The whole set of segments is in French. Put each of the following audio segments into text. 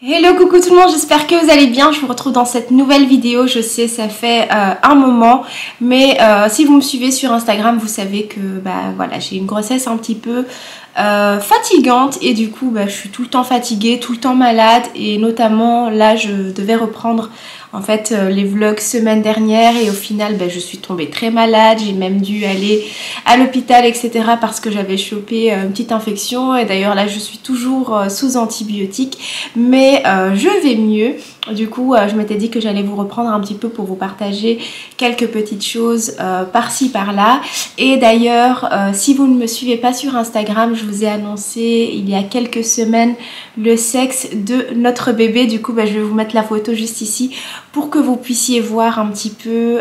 Hello, coucou tout le monde, j'espère que vous allez bien. Je vous retrouve dans cette nouvelle vidéo. Je sais, ça fait un moment, mais si vous me suivez sur Instagram, vous savez que voilà, j'ai une grossesse un petit peu fatigante et du coup je suis tout le temps fatiguée, tout le temps malade, et notamment là je devais reprendre en fait les vlogs semaine dernière et au final je suis tombée très malade. J'ai même dû aller à l'hôpital etc. parce que j'avais chopé une petite infection, et d'ailleurs là je suis toujours sous antibiotiques, mais je vais mieux. Du coup je m'étais dit que j'allais vous reprendre un petit peu pour vous partager quelques petites choses par-ci par-là. Et d'ailleurs si vous ne me suivez pas sur Instagram, je vous ai annoncé il y a quelques semaines le sexe de notre bébé. Du coup je vais vous mettre la photo juste ici pour que vous puissiez voir un petit peu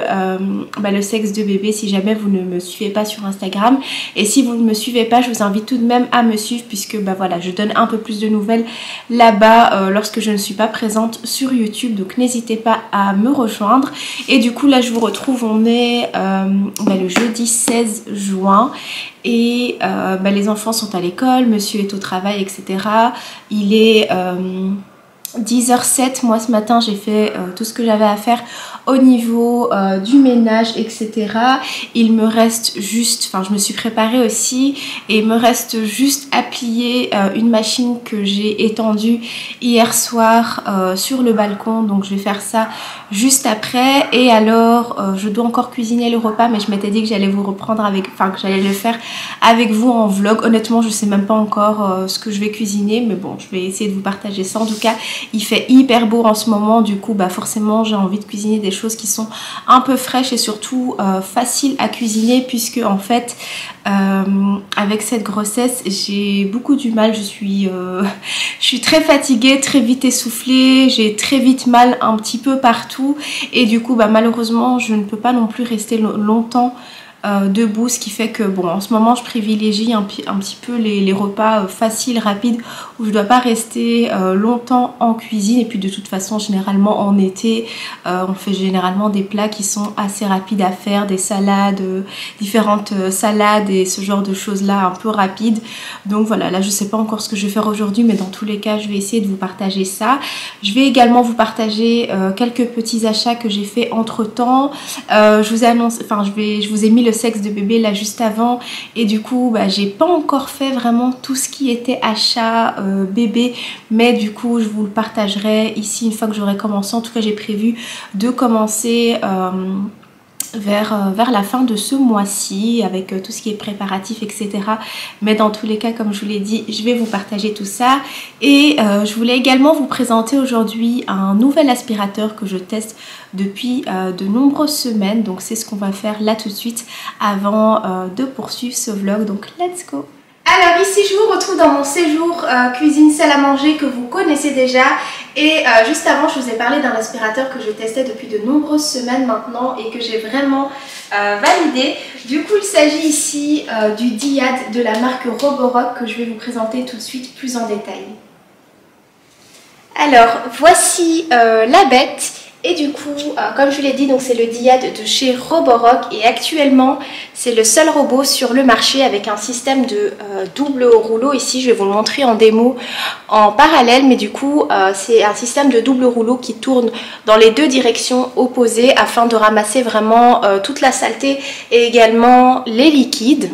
le sexe de bébé si jamais vous ne me suivez pas sur Instagram. Et si vous ne me suivez pas, je vous invite tout de même à me suivre, puisque voilà, je donne un peu plus de nouvelles là-bas lorsque je ne suis pas présente sur YouTube. Donc n'hésitez pas à me rejoindre. Et du coup là je vous retrouve, on est le jeudi 16 juin. Et les enfants sont à l'école, monsieur est au travail etc. Il est 10h07, moi ce matin j'ai fait tout ce que j'avais à faire au niveau du ménage etc. Il me reste juste, je me suis préparée aussi, et il me reste juste à plier une machine que j'ai étendue hier soir sur le balcon. Donc je vais faire ça juste après. Et alors je dois encore cuisiner le repas, mais je m'étais dit que j'allais vous reprendre avec, que j'allais le faire avec vous en vlog. Honnêtement je sais même pas encore ce que je vais cuisiner, mais bon, je vais essayer de vous partager ça. En tout cas il fait hyper beau en ce moment, du coup forcément j'ai envie de cuisiner des choses qui sont un peu fraîches et surtout faciles à cuisiner, puisque en fait avec cette grossesse j'ai beaucoup du mal. Je suis très fatiguée, très vite essoufflée, j'ai très vite mal un petit peu partout, et du coup malheureusement je ne peux pas non plus rester longtemps debout, ce qui fait que en ce moment je privilégie un petit peu les repas faciles, rapides, où je dois pas rester longtemps en cuisine. Et puis de toute façon généralement en été on fait généralement des plats qui sont assez rapides à faire, des salades, différentes salades et ce genre de choses là un peu rapides. Donc voilà, là je sais pas encore ce que je vais faire aujourd'hui, mais dans tous les cas je vais essayer de vous partager ça. Je vais également vous partager quelques petits achats que j'ai fait entre temps. Je vous ai annoncé, je vous ai mis le sexe de bébé là juste avant, et du coup j'ai pas encore fait vraiment tout ce qui était achat bébé, mais du coup je vous le partagerai ici une fois que j'aurai commencé. En tout cas j'ai prévu de commencer vers la fin de ce mois-ci avec tout ce qui est préparatif etc. Mais dans tous les cas, comme je vous l'ai dit, je vais vous partager tout ça. Et je voulais également vous présenter aujourd'hui un nouvel aspirateur que je teste depuis de nombreuses semaines. Donc c'est ce qu'on va faire là tout de suite avant de poursuivre ce vlog. Donc let's go! Alors ici je vous retrouve dans mon séjour cuisine salle à manger que vous connaissez déjà. Et juste avant je vous ai parlé d'un aspirateur que je testais depuis de nombreuses semaines maintenant et que j'ai vraiment validé. Du coup il s'agit ici du Diad de la marque Roborock, que je vais vous présenter tout de suite plus en détail. Alors voici la bête. Et du coup, comme je vous l'ai dit, c'est le Diad de chez Roborock, et actuellement c'est le seul robot sur le marché avec un système de double rouleau. Ici je vais vous le montrer en démo en parallèle, mais du coup c'est un système de double rouleau qui tourne dans les deux directions opposées afin de ramasser vraiment toute la saleté et également les liquides.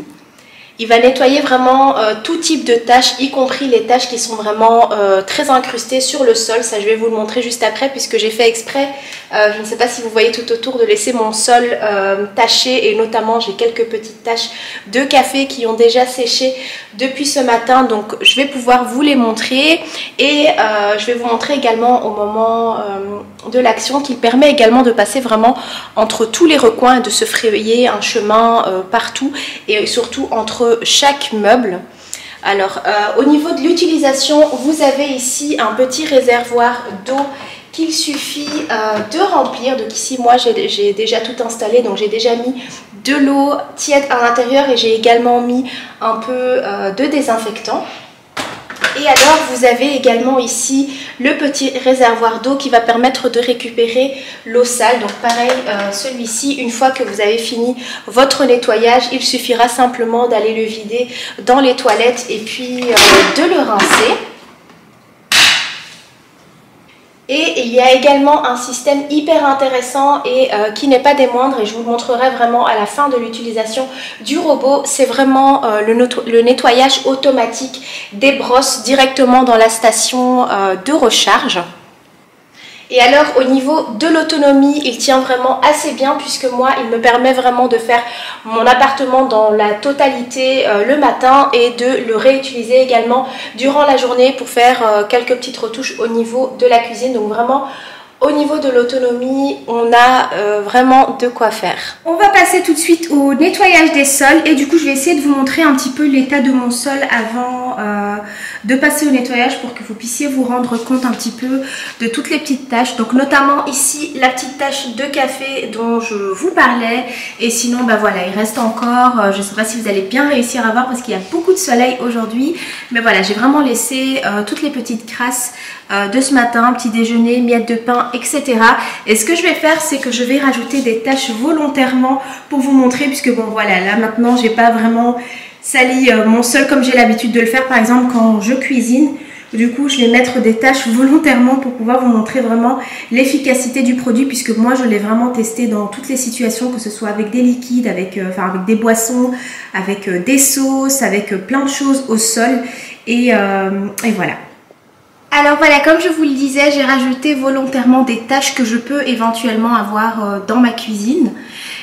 Il va nettoyer vraiment tout type de tâches, y compris les tâches qui sont vraiment très incrustées sur le sol. Ça je vais vous le montrer juste après, puisque j'ai fait exprès, je ne sais pas si vous voyez tout autour, de laisser mon sol taché, et notamment j'ai quelques petites taches de café qui ont déjà séché depuis ce matin. Donc je vais pouvoir vous les montrer, et je vais vous montrer également au moment de l'action qu'il permet également de passer vraiment entre tous les recoins et de se frayer un chemin partout, et surtout entre chaque meuble. Alors au niveau de l'utilisation, vous avez ici un petit réservoir d'eau qu'il suffit de remplir. Donc ici moi j'ai déjà tout installé, donc j'ai déjà mis de l'eau tiède à l'intérieur, et j'ai également mis un peu de désinfectant. Et alors vous avez également ici le petit réservoir d'eau qui va permettre de récupérer l'eau sale. Donc pareil, celui-ci, une fois que vous avez fini votre nettoyage, il suffira simplement d'aller le vider dans les toilettes et puis de le rincer. Et il y a également un système hyper intéressant et qui n'est pas des moindres, et je vous le montrerai vraiment à la fin de l'utilisation du robot. C'est vraiment le nettoyage automatique des brosses directement dans la station de recharge. Et alors au niveau de l'autonomie, il tient vraiment assez bien puisque moi il me permet vraiment de faire mon appartement dans la totalité le matin et de le réutiliser également durant la journée pour faire quelques petites retouches au niveau de la cuisine. Donc vraiment au niveau de l'autonomie, on a vraiment de quoi faire. On va passer tout de suite au nettoyage des sols et du coup je vais essayer de vous montrer un petit peu l'état de mon sol avant de passer au nettoyage pour que vous puissiez vous rendre compte un petit peu de toutes les petites taches. Donc notamment ici la petite tache de café dont je vous parlais, et sinon bah voilà, il reste encore, je ne sais pas si vous allez bien réussir à voir parce qu'il y a beaucoup de soleil aujourd'hui, mais voilà, j'ai vraiment laissé toutes les petites crasses de ce matin, petit déjeuner, miettes de pain, etc. Et ce que je vais faire, c'est que je vais rajouter des taches volontairement pour vous montrer, puisque bon voilà, là maintenant j'ai pas vraiment sali mon sol comme j'ai l'habitude de le faire par exemple quand je cuisine. Du coup je vais mettre des taches volontairement pour pouvoir vous montrer vraiment l'efficacité du produit, puisque moi je l'ai vraiment testé dans toutes les situations, que ce soit avec des liquides, avec des boissons, avec des sauces, avec plein de choses au sol, et voilà. Alors voilà, comme je vous le disais, j'ai rajouté volontairement des taches que je peux éventuellement avoir dans ma cuisine.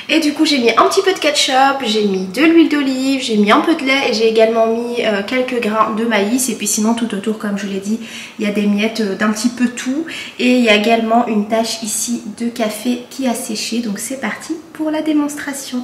Et du coup j'ai mis un petit peu de ketchup, j'ai mis de l'huile d'olive, j'ai mis un peu de lait et j'ai également mis quelques grains de maïs. Et puis sinon tout autour, comme je l'ai dit, il y a des miettes d'un petit peu tout. Et il y a également une tache ici de café qui a séché. Donc c'est parti pour la démonstration.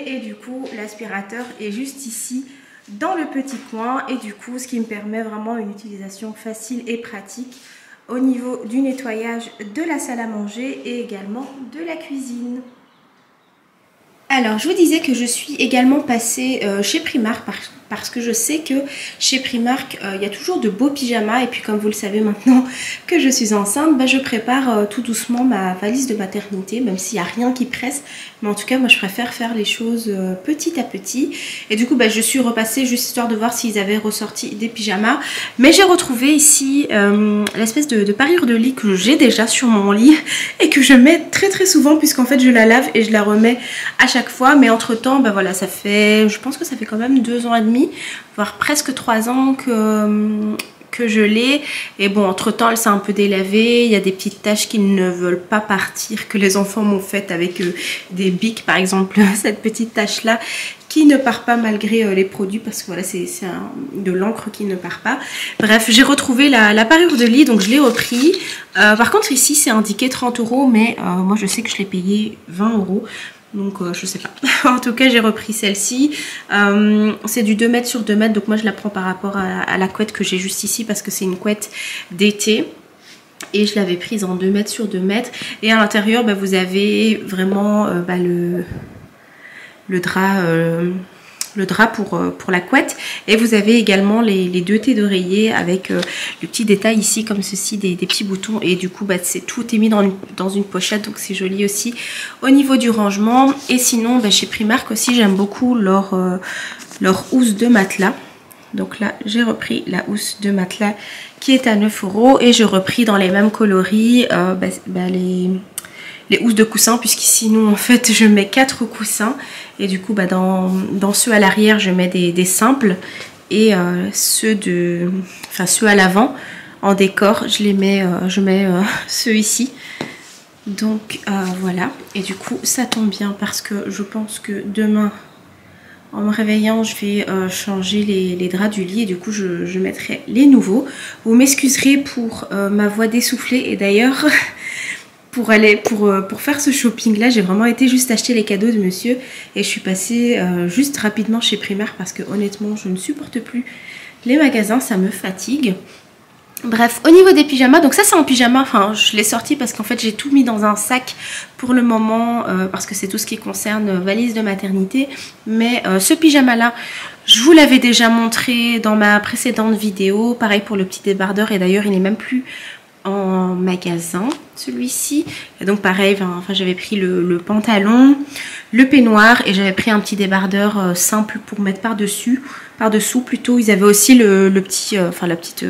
Et du coup l'aspirateur est juste ici dans le petit coin, et du coup ce qui me permet vraiment une utilisation facile et pratique au niveau du nettoyage de la salle à manger et également de la cuisine. Alors, je vous disais que je suis également passée chez Primark parce que je sais que chez Primark, il y a toujours de beaux pyjamas. Et puis, comme vous le savez maintenant que je suis enceinte, bah, je prépare tout doucement ma valise de maternité, même s'il n'y a rien qui presse. Mais en tout cas, moi, je préfère faire les choses petit à petit. Et du coup, bah, je suis repassée juste histoire de voir s'ils avaient ressorti des pyjamas. Mais j'ai retrouvé ici l'espèce de parure de lit que j'ai déjà sur mon lit et que je mets très très souvent puisqu'en fait, je la lave et je la remets à chaque fois. Mais entre temps, bah voilà, ça fait, je pense que ça fait quand même 2 ans et demi, voire presque 3 ans que je l'ai. Et bon, entre temps, elle s'est un peu délavée. Il y a des petites taches qui ne veulent pas partir, que les enfants m'ont faites avec des bics, par exemple, cette petite tache là qui ne part pas malgré les produits, parce que voilà, c'est de l'encre qui ne part pas. Bref, j'ai retrouvé la parure de lit, donc je l'ai repris. Par contre, ici, c'est indiqué 30 €, mais moi, je sais que je l'ai payé 20 €. Donc je sais pas. En tout cas, j'ai repris celle-ci. C'est du 2 mètres sur 2 mètres. Donc moi, je la prends par rapport à la couette que j'ai juste ici, parce que c'est une couette d'été. Et je l'avais prise en 2 mètres sur 2 mètres. Et à l'intérieur, bah, vous avez vraiment bah, le drap pour la couette. Et vous avez également les 2 T d'oreiller avec le petit détail ici comme ceci, des petits boutons. Et du coup, bah, tout est mis dans une pochette, donc c'est joli aussi au niveau du rangement. Et sinon, bah, chez Primark aussi, j'aime beaucoup leur housse de matelas. Donc là, j'ai repris la housse de matelas qui est à 9 € et j'ai repris dans les mêmes coloris les housses de coussins, puisqu'ici nous en fait je mets 4 coussins et du coup bah, dans ceux à l'arrière je mets des simples et ceux à l'avant en décor je mets ceux ici. Donc voilà, et du coup ça tombe bien parce que je pense que demain en me réveillant je vais changer les draps du lit et du coup je mettrai les nouveaux. Vous m'excuserez pour ma voix dessoufflée, et d'ailleurs pour faire ce shopping là, j'ai vraiment été juste acheter les cadeaux de monsieur et je suis passée juste rapidement chez Primark parce que honnêtement je ne supporte plus les magasins, ça me fatigue. Bref, au niveau des pyjamas, donc ça c'est en pyjama, enfin je l'ai sorti parce qu'en fait j'ai tout mis dans un sac pour le moment parce que c'est tout ce qui concerne valise de maternité. Mais ce pyjama là, je vous l'avais déjà montré dans ma précédente vidéo, pareil pour le petit débardeur, et d'ailleurs il n'est même plus en magasin celui-ci. Et donc pareil, enfin j'avais pris le pantalon, le peignoir et j'avais pris un petit débardeur simple pour mettre par-dessous plutôt. Ils avaient aussi le petit, la petite...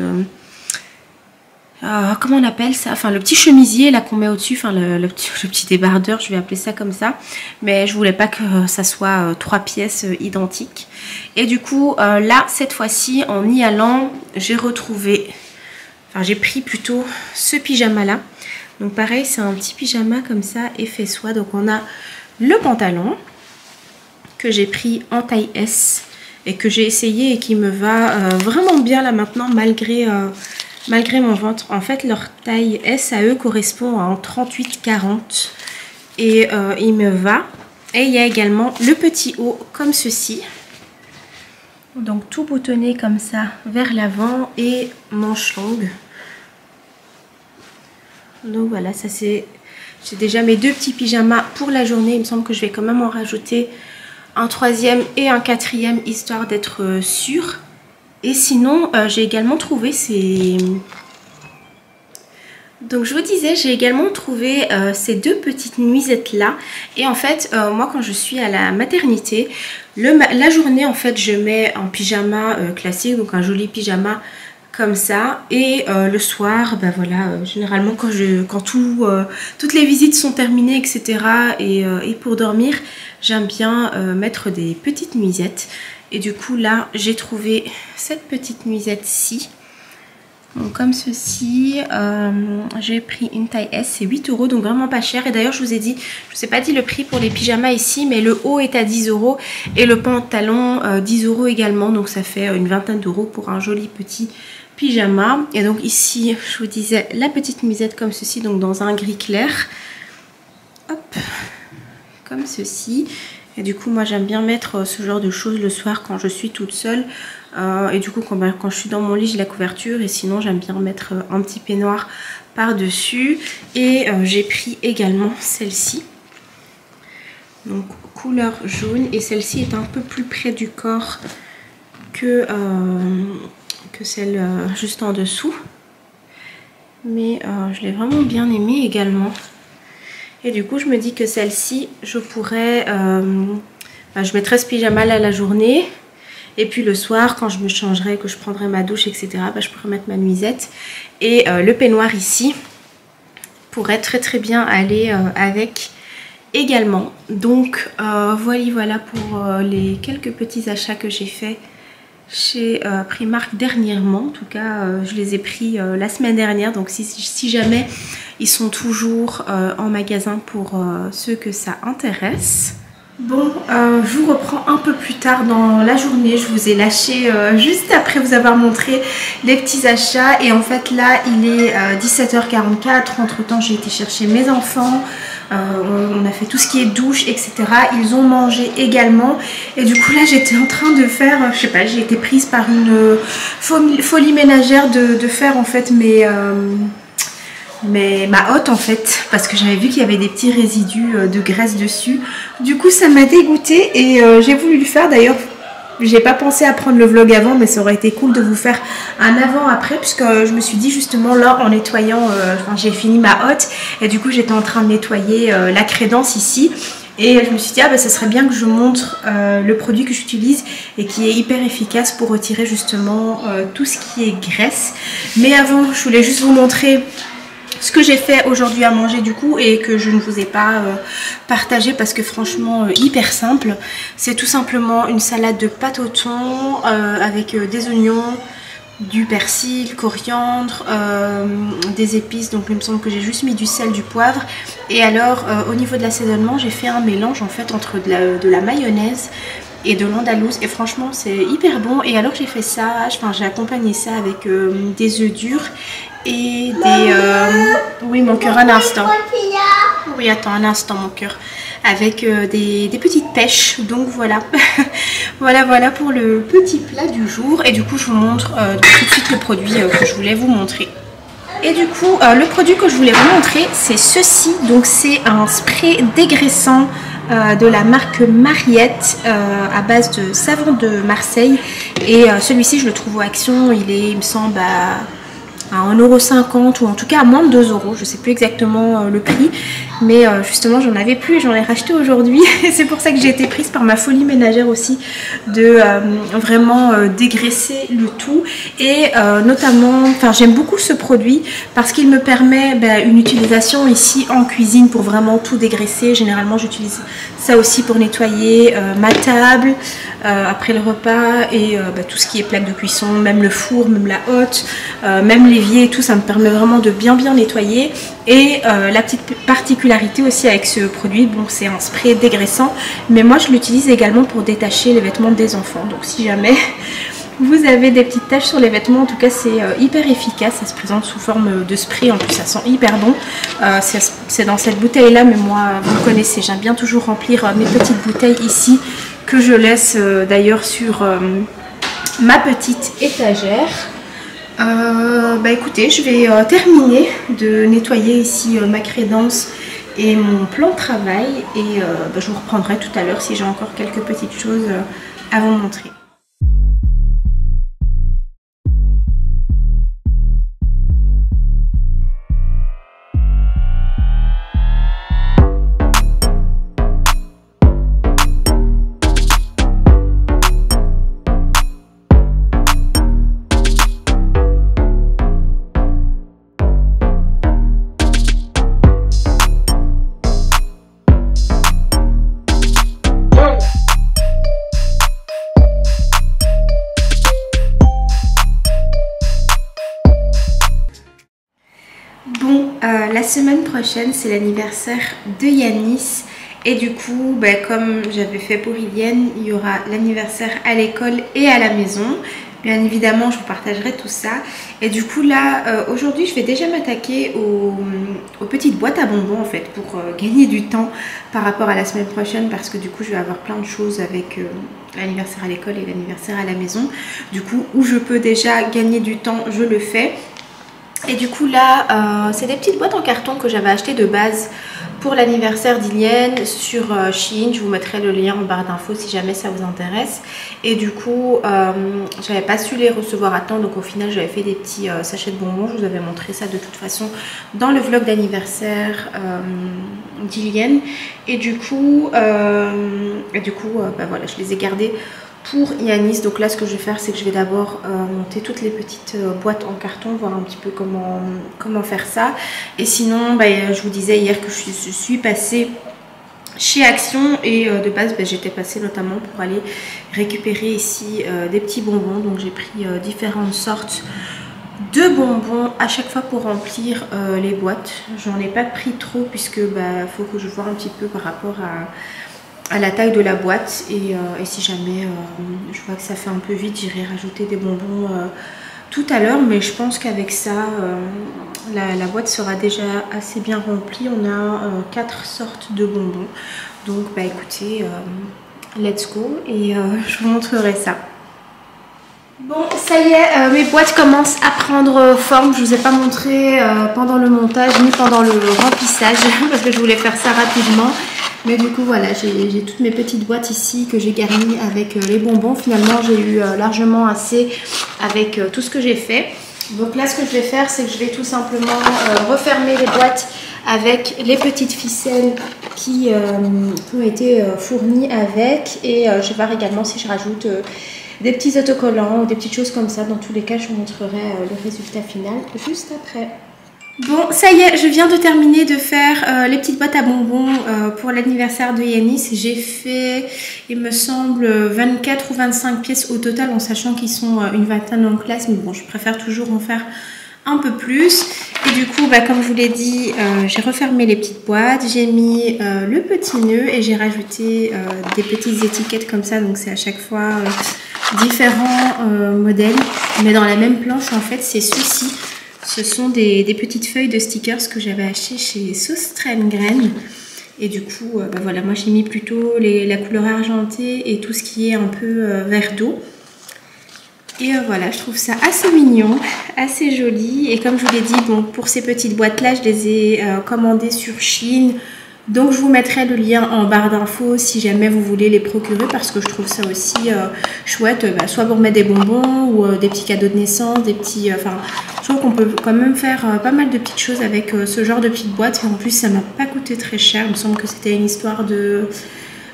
comment on appelle ça, enfin le petit chemisier là qu'on met au dessus, enfin le petit débardeur, je vais appeler ça comme ça, mais je voulais pas que ça soit 3 pièces identiques. Et du coup là cette fois-ci en y allant j'ai retrouvé, enfin j'ai pris plutôt ce pyjama là. Donc pareil, c'est un petit pyjama comme ça effet soie. Donc on a le pantalon que j'ai pris en taille S et que j'ai essayé et qui me va vraiment bien là maintenant malgré mon ventre. En fait leur taille S à eux correspond à 38-40 et il me va. Et il y a également le petit haut comme ceci, donc tout boutonné comme ça vers l'avant et manche longue. Donc voilà, ça c'est, j'ai déjà mes 2 petits pyjamas pour la journée. Il me semble que je vais quand même en rajouter un 3e et un 4e histoire d'être sûre. Et sinon, j'ai également trouvé ces... Donc je vous disais, j'ai également trouvé ces 2 petites nuisettes là. Et en fait, moi quand je suis à la maternité, la journée en fait je mets un pyjama classique, donc un joli pyjama comme ça. Et le soir, ben voilà, généralement quand toutes les visites sont terminées, etc. Et pour dormir, j'aime bien mettre des petites nuisettes. Et du coup là j'ai trouvé cette petite nuisette-ci. Donc comme ceci, j'ai pris une taille S, c'est 8 €, donc vraiment pas cher. Et d'ailleurs je vous ai dit, je vous ai pas dit le prix pour les pyjamas ici, mais le haut est à 10 € et le pantalon 10 € également. Donc ça fait une vingtaine d'euros pour un joli petit pyjama. Et donc ici je vous disais la petite nuisette comme ceci, donc dans un gris clair. Hop, comme ceci. Et du coup moi j'aime bien mettre ce genre de choses le soir quand je suis toute seule. Et du coup quand je suis dans mon lit j'ai la couverture, et sinon j'aime bien mettre un petit peignoir par dessus. Et j'ai pris également celle-ci. donc couleur jaune, et celle-ci est un peu plus près du corps que celle juste en dessous. Mais je l'ai vraiment bien aimée également. Et du coup je me dis que celle-ci je pourrais, je mettrais ce pyjama là la journée. Et puis le soir quand je me changerai, que je prendrai ma douche etc, je pourrais mettre ma nuisette. Et le peignoir ici pourrait très bien aller avec également. Donc voilà pour les quelques petits achats que j'ai fait chez Primark dernièrement. En tout cas je les ai pris la semaine dernière, donc si jamais ils sont toujours en magasin pour ceux que ça intéresse. Bon, je vous reprends un peu plus tard dans la journée. Je vous ai lâché juste après vous avoir montré les petits achats. Et en fait là il est 17h44. Entre temps j'ai été chercher mes enfants. On a fait tout ce qui est douche etc. Ils ont mangé également. Et du coup là j'étais en train de faire, je sais pas, j'ai été prise par une folie ménagère de faire en fait ma hotte en fait, parce que j'avais vu qu'il y avait des petits résidus de graisse dessus. Du coup ça m'a dégoûtée et j'ai voulu le faire. D'ailleurs j'ai pas pensé à prendre le vlog avant, mais ça aurait été cool de vous faire un avant après, puisque je me suis dit justement là en nettoyant, j'ai fini ma hotte et du coup j'étais en train de nettoyer la crédence ici. Et je me suis dit ça serait bien que je montre le produit que j'utilise et qui est hyper efficace pour retirer justement tout ce qui est graisse. Mais avant je voulais juste vous montrer ce que j'ai fait aujourd'hui à manger du coup, et que je ne vous ai pas partagé parce que franchement hyper simple. C'est tout simplement une salade de pâte au thon avec des oignons, du persil, coriandre, des épices. Donc il me semble que j'ai juste mis du sel, du poivre. Et alors au niveau de l'assaisonnement j'ai fait un mélange en fait entre de la mayonnaise et de l'andalouse, et franchement c'est hyper bon. Et alors j'ai fait ça, j'ai accompagné ça avec des œufs durs et des... Oui mon cœur, un instant. Oui attends un instant mon cœur. Avec des petites pêches. Donc voilà. voilà pour le petit plat du jour. Et du coup je vous montre tout de suite le produit que je voulais vous montrer. Et du coup le produit que je voulais vous montrer c'est ceci. Donc c'est un spray dégraissant de la marque Mariette à base de savon de Marseille. Et celui-ci je le trouve au Action. Il est, il me semble, à 1,50 € ou en tout cas à moins de 2 €. Je ne sais plus exactement le prix, mais justement j'en avais plus et j'en ai racheté aujourd'hui. C'est pour ça que j'ai été prise par ma folie ménagère aussi de vraiment dégraisser le tout. Et notamment, j'aime beaucoup ce produit parce qu'il me permet une utilisation ici en cuisine pour vraiment tout dégraisser. Généralement j'utilise ça aussi pour nettoyer ma table après le repas et tout ce qui est plaque de cuisson, même le four, même la hotte, même l'évier et tout. Ça me permet vraiment de bien nettoyer. Et la petite particularité aussi avec ce produit, bon c'est un spray dégraissant, mais moi je l'utilise également pour détacher les vêtements des enfants. Donc si jamais vous avez des petites taches sur les vêtements, en tout cas c'est hyper efficace. Ça se présente sous forme de spray, en plus ça sent hyper bon. C'est dans cette bouteille là, mais moi vous connaissez, j'aime bien toujours remplir mes petites bouteilles ici, que je laisse d'ailleurs sur ma petite étagère. Écoutez, je vais terminer de nettoyer ici ma crédence et mon plan de travail, et je vous reprendrai tout à l'heure si j'ai encore quelques petites choses à vous montrer. La semaine prochaine c'est l'anniversaire de Yanis, et du coup comme j'avais fait pour Ilienne, il y aura l'anniversaire à l'école et à la maison. Bien évidemment je vous partagerai tout ça. Et du coup là aujourd'hui je vais déjà m'attaquer aux petites boîtes à bonbons en fait, pour gagner du temps par rapport à la semaine prochaine, parce que du coup je vais avoir plein de choses avec l'anniversaire à l'école et l'anniversaire à la maison. Du coup où je peux déjà gagner du temps, je le fais. Et du coup là c'est des petites boîtes en carton que j'avais achetées de base pour l'anniversaire d'Ilienne sur Shein. Je vous mettrai le lien en barre d'infos si jamais ça vous intéresse. Et du coup, j'avais pas su les recevoir à temps, donc au final j'avais fait des petits sachets de bonbons. Je vous avais montré ça de toute façon dans le vlog d'anniversaire d'Ilienne. Et du coup, bah voilà, je les ai gardés pour Yanis. Donc là ce que je vais faire, c'est que je vais d'abord monter toutes les petites boîtes en carton, voir un petit peu comment faire ça. Et sinon, je vous disais hier que je suis passée chez Action et de base j'étais passée notamment pour aller récupérer ici des petits bonbons. Donc j'ai pris différentes sortes de bonbons à chaque fois pour remplir les boîtes. J'en ai pas pris trop puisque faut que je vois un petit peu par rapport à la taille de la boîte et si jamais je vois que ça fait un peu vite, j'irai rajouter des bonbons tout à l'heure, mais je pense qu'avec ça la boîte sera déjà assez bien remplie. On a 4 sortes de bonbons, donc écoutez, let's go et je vous montrerai ça. Bon, ça y est, mes boîtes commencent à prendre forme. Je vous ai pas montré pendant le montage ni pendant le remplissage parce que je voulais faire ça rapidement. Mais du coup voilà, j'ai toutes mes petites boîtes ici que j'ai garnies avec les bonbons. Finalement j'ai eu largement assez avec tout ce que j'ai fait. Donc là ce que je vais faire, c'est que je vais tout simplement refermer les boîtes avec les petites ficelles qui ont été fournies avec. Et je vais voir également si je rajoute des petits autocollants ou des petites choses comme ça. Dans tous les cas, je vous montrerai le résultat final juste après. Bon, ça y est, je viens de terminer de faire les petites boîtes à bonbons pour l'anniversaire de Yanis. J'ai fait, il me semble, 24 ou 25 pièces au total, en sachant qu'ils sont une vingtaine en classe. Mais bon, je préfère toujours en faire un peu plus. Et du coup, comme je vous l'ai dit, j'ai refermé les petites boîtes. J'ai mis le petit nœud et j'ai rajouté des petites étiquettes comme ça. Donc c'est à chaque fois différents modèles. Mais dans la même planche, en fait, c'est ceci. Ce sont des petites feuilles de stickers que j'avais achetées chez Sauce Graine. Et du coup, voilà, moi j'ai mis plutôt la couleur argentée et tout ce qui est un peu vert d'eau. Et voilà, je trouve ça assez mignon, assez joli. Et comme je vous l'ai dit, bon, pour ces petites boîtes-là, je les ai commandées sur Shein. Donc je vous mettrai le lien en barre d'infos si jamais vous voulez les procurer, parce que je trouve ça aussi chouette, soit pour mettre des bonbons ou des petits cadeaux de naissance, des petits... je trouve qu'on peut quand même faire pas mal de petites choses avec ce genre de petites boîtes. Et en plus, ça m'a pas coûté très cher. Il me semble que c'était une histoire de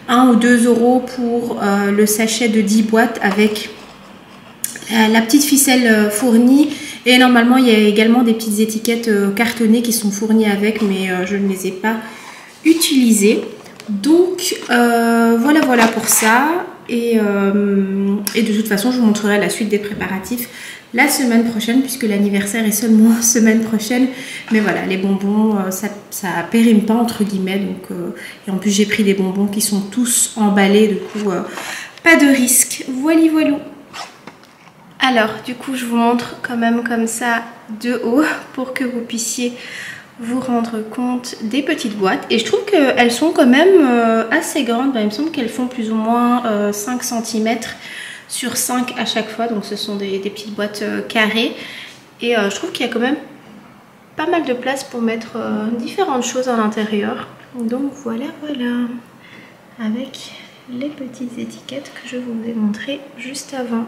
1 ou 2 € pour le sachet de 10 boîtes avec la petite ficelle fournie. Et normalement, il y a également des petites étiquettes cartonnées qui sont fournies avec, mais je ne les ai pas utilisées. Donc voilà pour ça. Et de toute façon, je vous montrerai la suite des préparatifs la semaine prochaine, puisque l'anniversaire est seulement semaine prochaine. Mais voilà, les bonbons, ça périme pas entre guillemets. Donc, et en plus, j'ai pris des bonbons qui sont tous emballés. Du coup, pas de risque. Voilà. Alors, du coup, je vous montre quand même comme ça de haut pour que vous puissiez vous rendre compte des petites boîtes. Et je trouve qu'elles sont quand même assez grandes. Il me semble qu'elles font plus ou moins 5 cm sur 5 à chaque fois. Donc, ce sont des petites boîtes carrées. Et je trouve qu'il y a quand même pas mal de place pour mettre différentes choses à l'intérieur. Donc, voilà. Avec les petites étiquettes que je vous ai montrées juste avant.